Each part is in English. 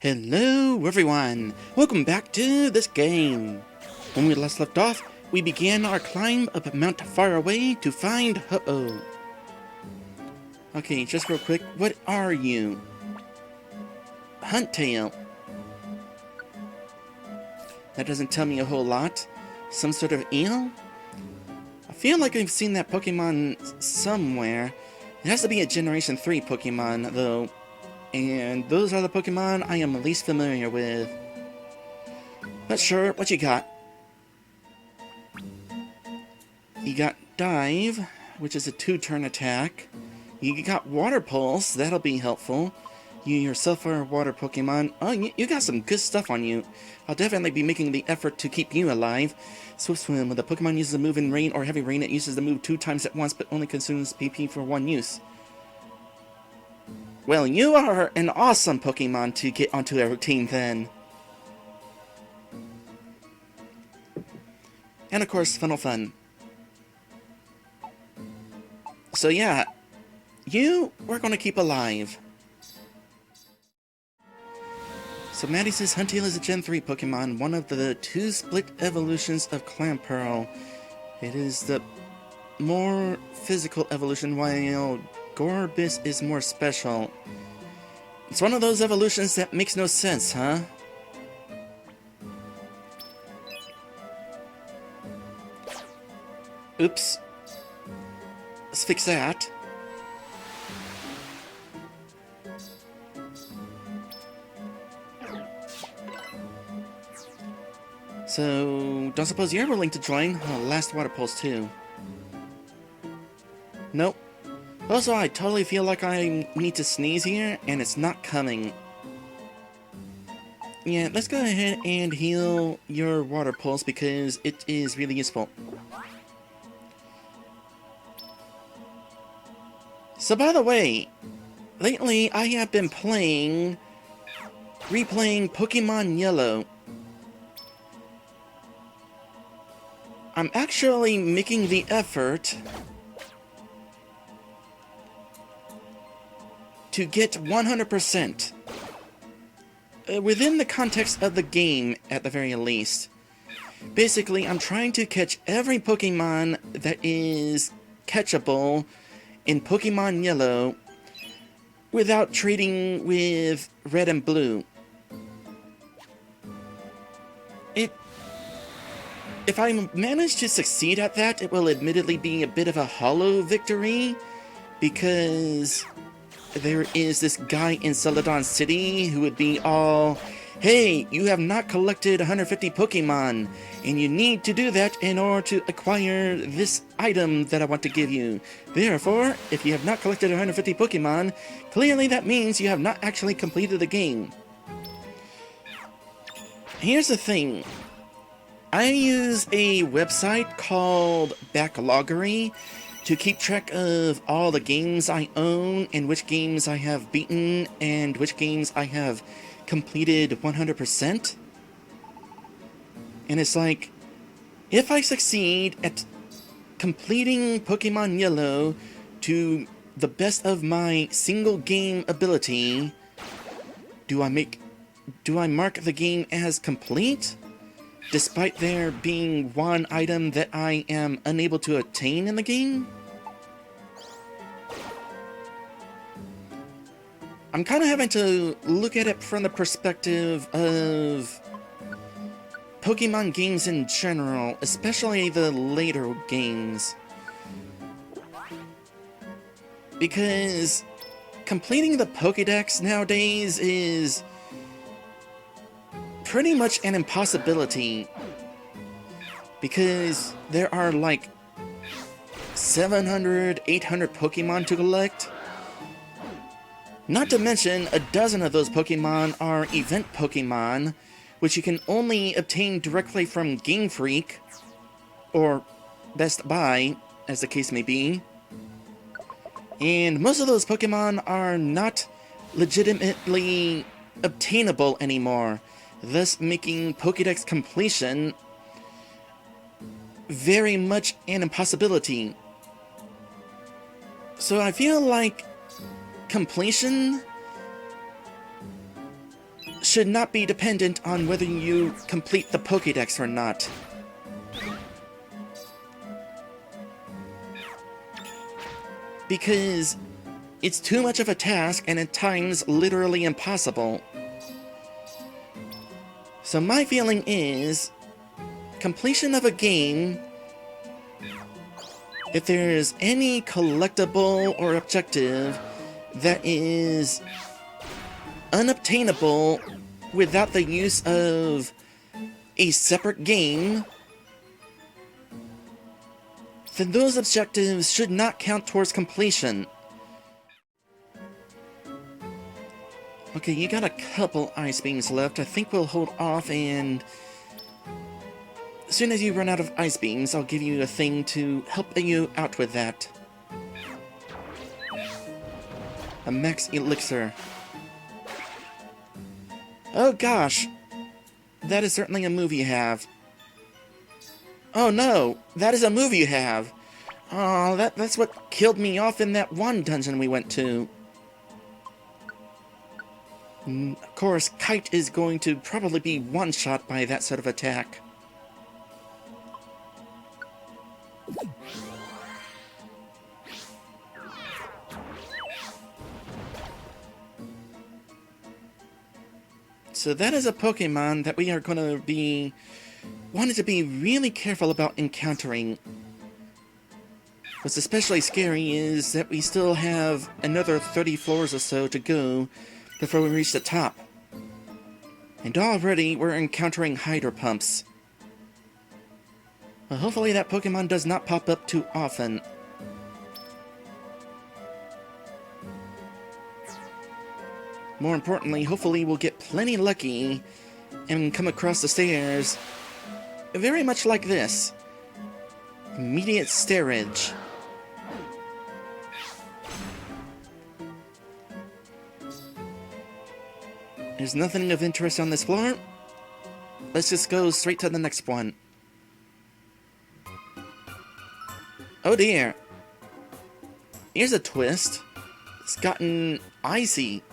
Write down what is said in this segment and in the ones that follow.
Hello everyone! Welcome back to this game! When we last left off, we began our climb up Mount Faraway to find Uh-oh. Okay, just real quick, what are you? Huntail. That doesn't tell me a whole lot. Some sort of eel? I feel like I've seen that Pokemon somewhere. It has to be a Generation 3 Pokemon, though. And those are the Pokemon I am least familiar with. But sure, what you got? You got Dive, which is a 2-turn attack. You got Water Pulse, that'll be helpful. You yourself are a water Pokemon. Oh, you got some good stuff on you. I'll definitely be making the effort to keep you alive. Swift Swim, when the Pokemon uses a move in rain or heavy rain, it uses the move 2 times at once, but only consumes PP for 1 use. Well, you are an awesome Pokemon to get onto a routine then. And of course, Funnel Fun. So yeah, you we're gonna keep alive. So Maddie says Huntail is a Gen 3 Pokemon, one of the 2 split evolutions of Clamperl. It is the more physical evolution, while Gorbis is more special. It's one of those evolutions that makes no sense, huh? Oops. Let's fix that. So, don't suppose you're willing to join? Oh, last Water Pulse too. Nope. Also, I totally feel like I need to sneeze here, and it's not coming. Yeah, let's go ahead and heal your Water Pulse because it is really useful. So by the way, lately I have been replaying Pokemon Yellow. I'm actually making the effort to get 100% within the context of the game, at the very least. Basically, I'm trying to catch every Pokemon that is catchable in Pokemon Yellow without trading with Red and Blue. If I manage to succeed at that, it will admittedly be a bit of a hollow victory, because there is this guy in Celadon City who would be all, hey, you have not collected 150 Pokemon, and you need to do that in order to acquire this item that I want to give you. Therefore, if you have not collected 150 Pokemon, clearly that means you have not actually completed the game. Here's the thing. I use a website called Backloggery to keep track of all the games I own and which games I have beaten and which games I have completed 100%. And it's like, if I succeed at completing Pokemon Yellow to the best of my single game ability, do I mark the game as complete? Despite there being one item that I am unable to attain in the game? I'm kind of having to look at it from the perspective of Pokemon games in general, especially the later games. Because completing the Pokedex nowadays is pretty much an impossibility, because there are like 700, 800 Pokemon to collect. Not to mention, a dozen of those Pokemon are event Pokemon, which you can only obtain directly from Game Freak, or Best Buy, as the case may be. And most of those Pokemon are not legitimately obtainable anymore, thus making Pokedex completion very much an impossibility. So I feel like completion should not be dependent on whether you complete the Pokedex or not. Because it's too much of a task and at times literally impossible. So my feeling is, completion of a game, if there's any collectible or objective that is unobtainable without the use of a separate game, then those objectives should not count towards completion. Okay, you got a couple ice beams left. I think we'll hold off, and as soon as you run out of ice beams, I'll give you a thing to help you out with that. A max elixir. Oh gosh! That is certainly a move you have. Oh no! That is a move you have! Oh, that's what killed me off in that one dungeon we went to. Of course, Kite is going to probably be one-shot by that sort of attack. So that is a Pokemon that we are going to be wanting to be really careful about encountering. What's especially scary is that we still have another 30 floors or so to go before we reach the top. And already we're encountering Hydro Pumps. Well, hopefully that Pokemon does not pop up too often. More importantly, hopefully we'll get plenty lucky and come across the stairs very much like this. Immediate stairage. There's nothing of interest on this floor. Let's just go straight to the next one. Oh dear. Here's a twist. It's gotten icy.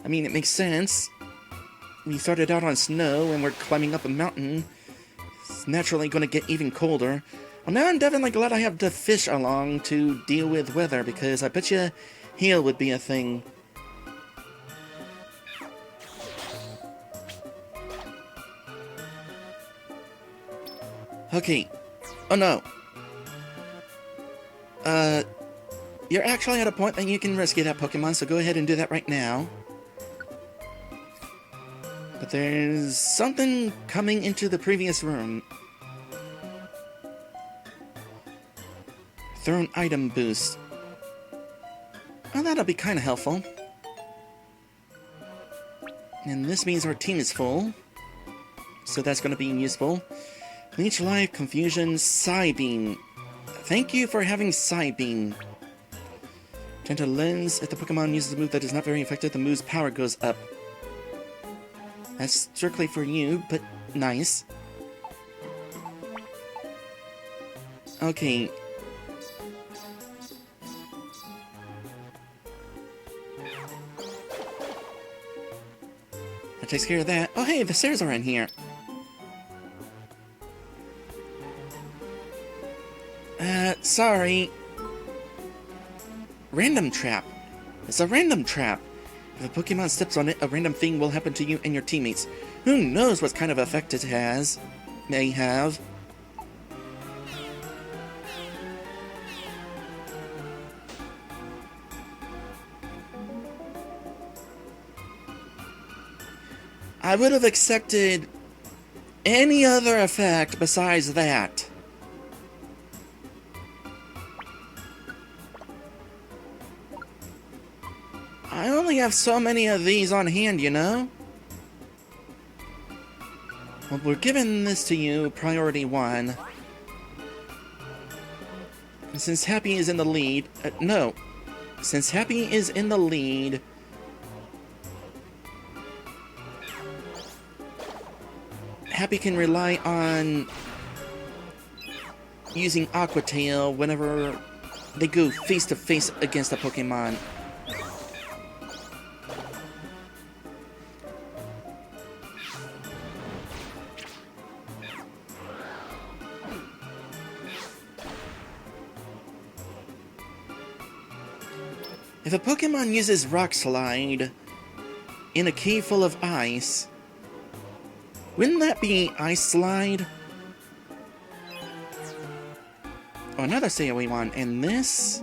I mean, it makes sense. We started out on snow and we're climbing up a mountain. It's naturally going to get even colder. Well, now I'm definitely glad I have the fish along to deal with weather, because I bet you hail would be a thing. Okay. Oh no. You're actually at a point that you can rescue that Pokemon, so go ahead and do that right now. But there's something coming into the previous room. Throw an item boost. Well, that'll be kind of helpful. And this means our team is full, so that's going to be useful. Leech Life, Confusion, Psybeam. Thank you for having Psybeam. Gentle Lens. If the Pokemon uses a move that is not very effective, the move's power goes up. That's strictly for you, but nice. Okay. That takes care of that. Oh hey, the stairs are in here. Sorry. Random trap. It's a random trap. If a Pokemon steps on it, a random thing will happen to you and your teammates. Who knows what kind of effect it may have. I would have accepted any other effect besides that. I only have so many of these on hand, you know? Well, we're giving this to you, priority 1. And since Happy is in the lead... no. Since Happy is in the lead... Happy can rely on using Aqua Tail whenever they go face-to-face against a Pokemon. If a Pokemon uses Rock Slide in a cave full of ice, wouldn't that be Ice Slide? Oh, another COE one, and this?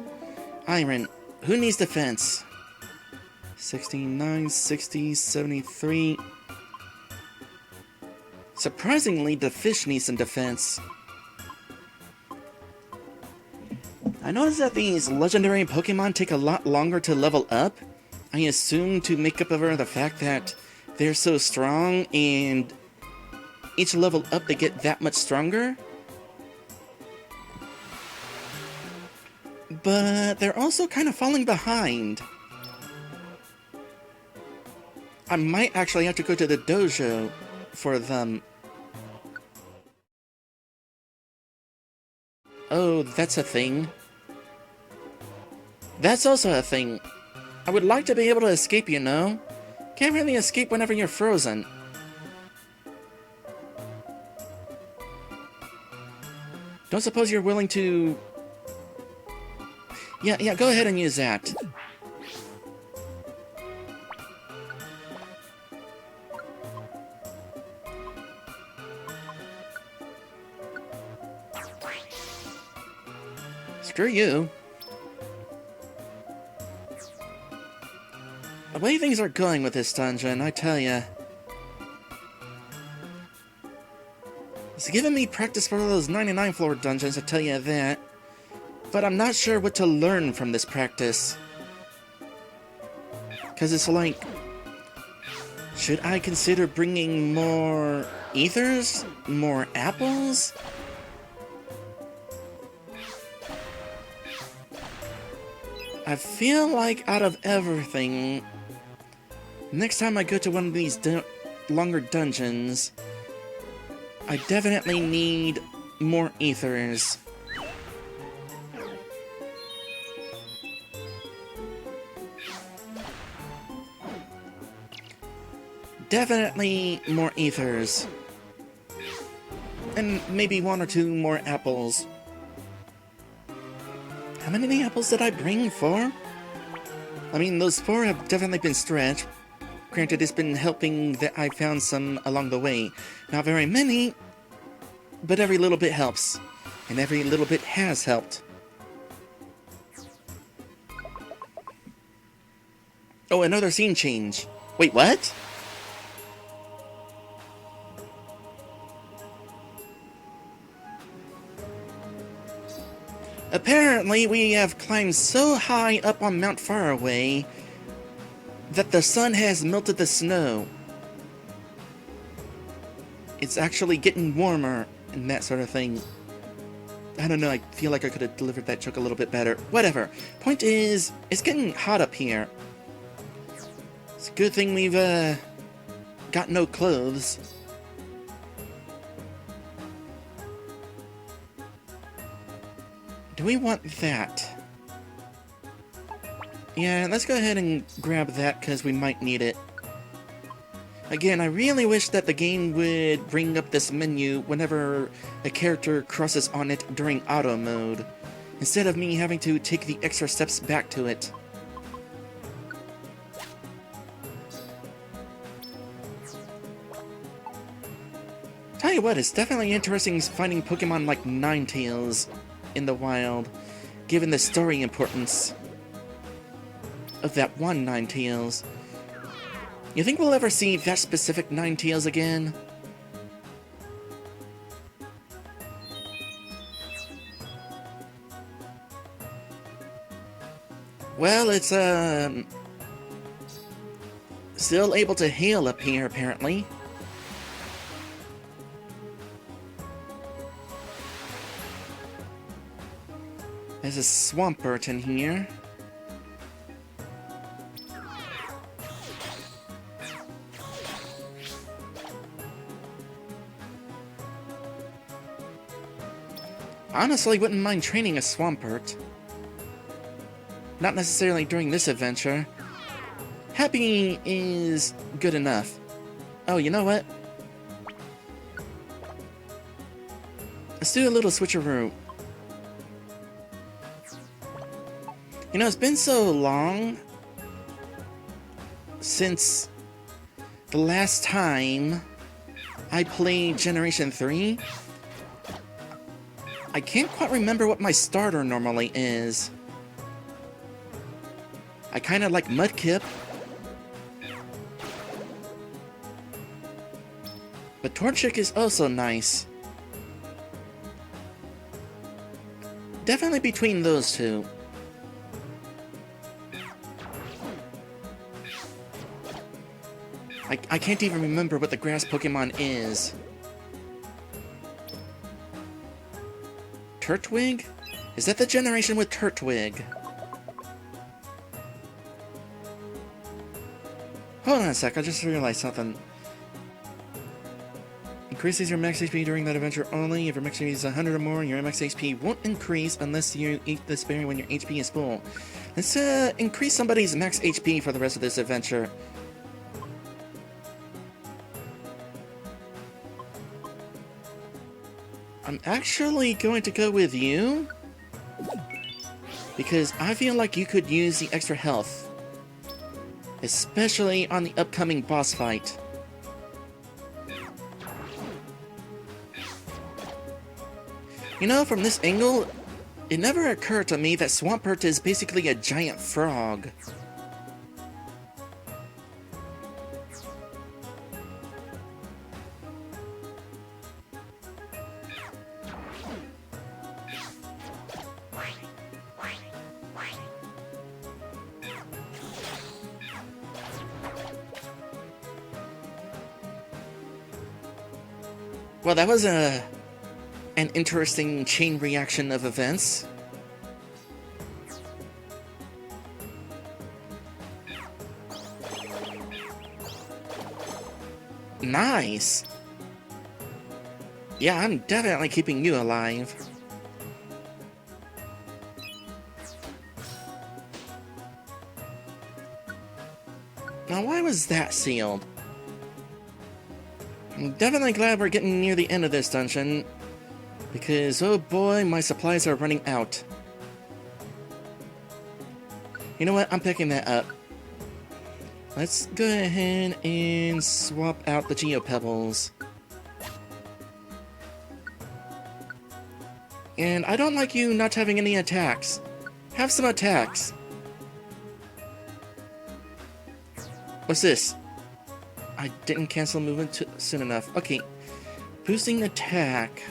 Iron. Who needs defense? 69, 60, 73. Surprisingly, the fish needs some defense. I noticed that these legendary Pokemon take a lot longer to level up. I assume to make up for the fact that they're so strong, and each level up they get that much stronger. But they're also kind of falling behind. I might actually have to go to the dojo for them. Oh, that's a thing. That's also a thing. I would like to be able to escape, you know? Can't really escape whenever you're frozen. Don't suppose you're willing to... Yeah, go ahead and use that. Screw you. The way things are going with this dungeon, I tell ya. It's giving me practice for those 99 floor dungeons, I tell you that. But I'm not sure what to learn from this practice. Cause it's like... should I consider bringing more ethers? More apples? I feel like out of everything, next time I go to one of these longer dungeons, I definitely need more ethers. Definitely more ethers. And maybe one or two more apples. How many apples did I bring? 4? I mean, those 4 have definitely been stretched. Granted, it's been helping that I found some along the way. Not very many, but every little bit helps. And every little bit has helped. Oh, another scene change. Wait, what? Apparently, we have climbed so high up on Mount Faraway that the sun has melted the snow. It's actually getting warmer and that sort of thing. I don't know, I feel like I could have delivered that joke a little bit better. Whatever. Point is, it's getting hot up here. It's a good thing we've, got no clothes. Do we want that? Yeah, let's go ahead and grab that because we might need it. Again, I really wish that the game would bring up this menu whenever a character crosses on it during auto mode, instead of me having to take the extra steps back to it. Tell you what, it's definitely interesting finding Pokemon like Ninetales in the wild, given the story importance of that one Ninetales. You think we'll ever see that specific Ninetales again? Well, it's, still able to heal up here, apparently. There's a Swampert in here. Honestly, wouldn't mind training a Swampert. Not necessarily during this adventure. Happy is good enough. Oh, you know what? Let's do a little switcheroo. You know, it's been so long since the last time I played Generation 3. I can't quite remember what my starter normally is. I kinda like Mudkip. But Torchic is also nice. Definitely between those two. I can't even remember what the grass Pokemon is. Turtwig? Is that the generation with Turtwig? Hold on a sec, I just realized something. Increases your max HP during that adventure only. If your max HP is 100 or more, your max HP won't increase unless you eat this berry when your HP is full. Let's increase somebody's max HP for the rest of this adventure. I'm actually going to go with you, because I feel like you could use the extra health, especially on the upcoming boss fight. You know, from this angle, it never occurred to me that Swampert is basically a giant frog. Well, that was an interesting chain reaction of events. Nice! Yeah, I'm definitely keeping you alive. Now, why was that sealed? I'm definitely glad we're getting near the end of this dungeon, because, oh boy, my supplies are running out. You know what? I'm picking that up. Let's go ahead and swap out the Geopebbles. And I don't like you not having any attacks. Have some attacks. What's this? I didn't cancel movement soon enough. Okay. Boosting attack.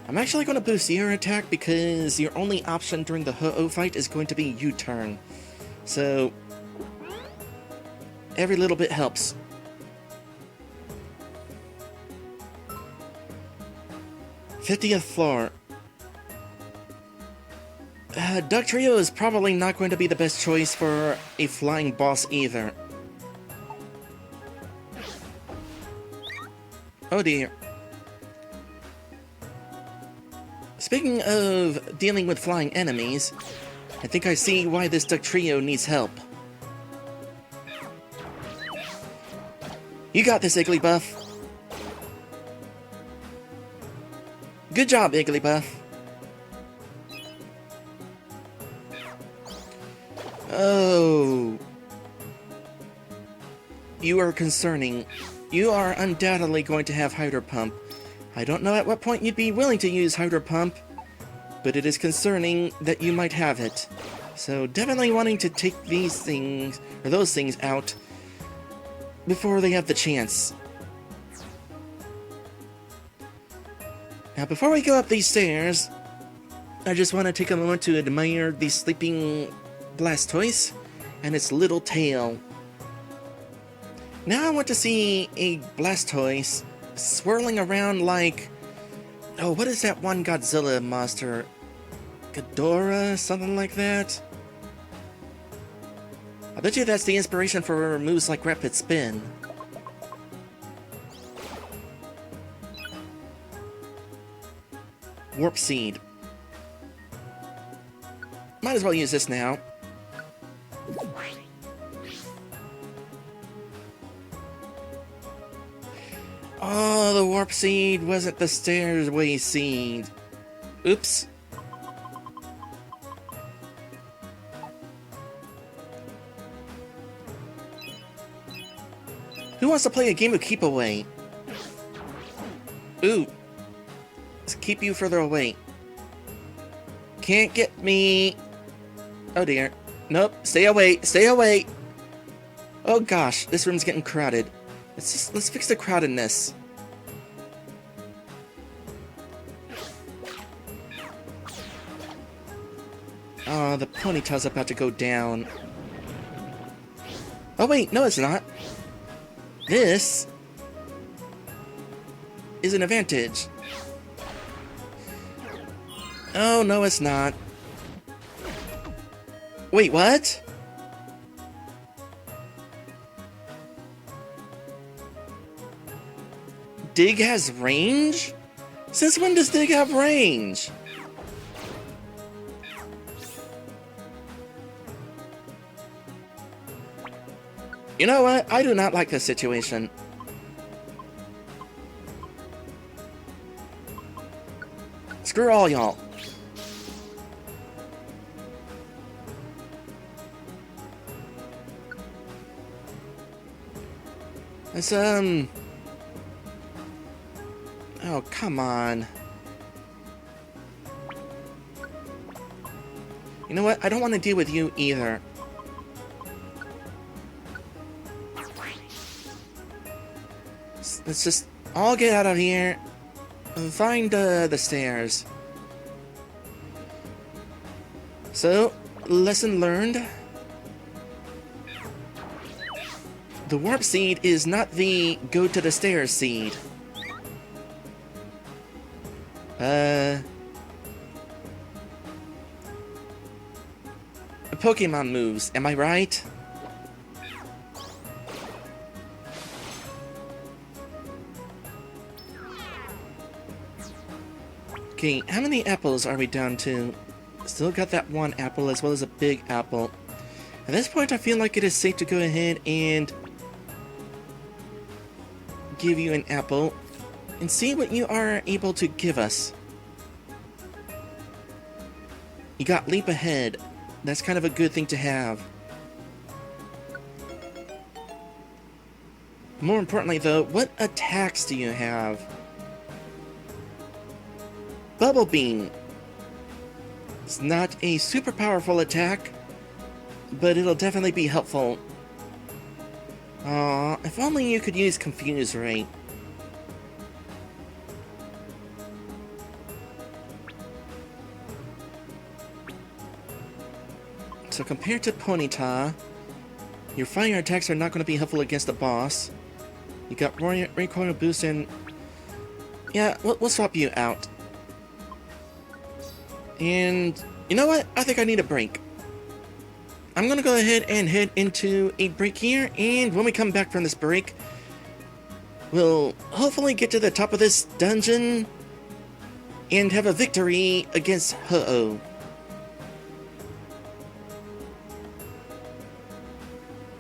I'm actually going to boost your attack because your only option during the Ho-Oh fight is going to be U-turn. So, every little bit helps. '50th floor. Dugtrio is probably not going to be the best choice for a flying boss either. Oh dear. Speaking of dealing with flying enemies, I think I see why this Dugtrio needs help. You got this, Igglybuff. Good job, Igglybuff. Oh. You are concerning. You are undoubtedly going to have Hydro Pump. I don't know at what point you'd be willing to use Hydro Pump, but it is concerning that you might have it. So definitely wanting to take these things, or those things out, before they have the chance. Now before we go up these stairs, I just want to take a moment to admire the sleeping Blastoise and its little tail. Now I want to see a Blastoise swirling around like... Oh, what is that one Godzilla monster? Ghidorah? Something like that? I bet you that's the inspiration for moves like Rapid Spin. Warp Seed. Might as well use this now. Oh, the Warp Seed wasn't the Stairway Seed. Oops. Who wants to play a game of keep away? Ooh. Let's keep you further away. Can't get me. Oh dear. Nope. Stay away. Stay away. Oh gosh, this room's getting crowded. Let's fix the crowdedness. Oh, the ponytail's about to go down. Oh wait, no it's not. This is an advantage. Oh, no it's not. Wait, what? Dig has range? Since when does Dig have range? You know what? I do not like this situation. Screw all y'all. It's, oh, come on. You know what? I don't want to deal with you either. Let's just all get out of here and find the stairs. So, lesson learned. The warp seed is not the go to the stairs seed. Pokemon moves, am I right? Okay, how many apples are we down to? Still got that one apple as well as a big apple. At this point, I feel like it is safe to go ahead and give you an apple and see what you are able to give us. You got Leap Ahead. That's kind of a good thing to have. More importantly though, what attacks do you have? Bubble Beam. It's not a super powerful attack, but it'll definitely be helpful. Aw, if only you could use Confuse Ray. So compared to Ponyta, your fire attacks are not going to be helpful against the boss. You got Recoil Boost and... yeah, we'll swap you out. And you know what? I think I need a break. I'm gonna go ahead and head into a break here, and when we come back from this break, we'll hopefully get to the top of this dungeon and have a victory against Ho-Oh.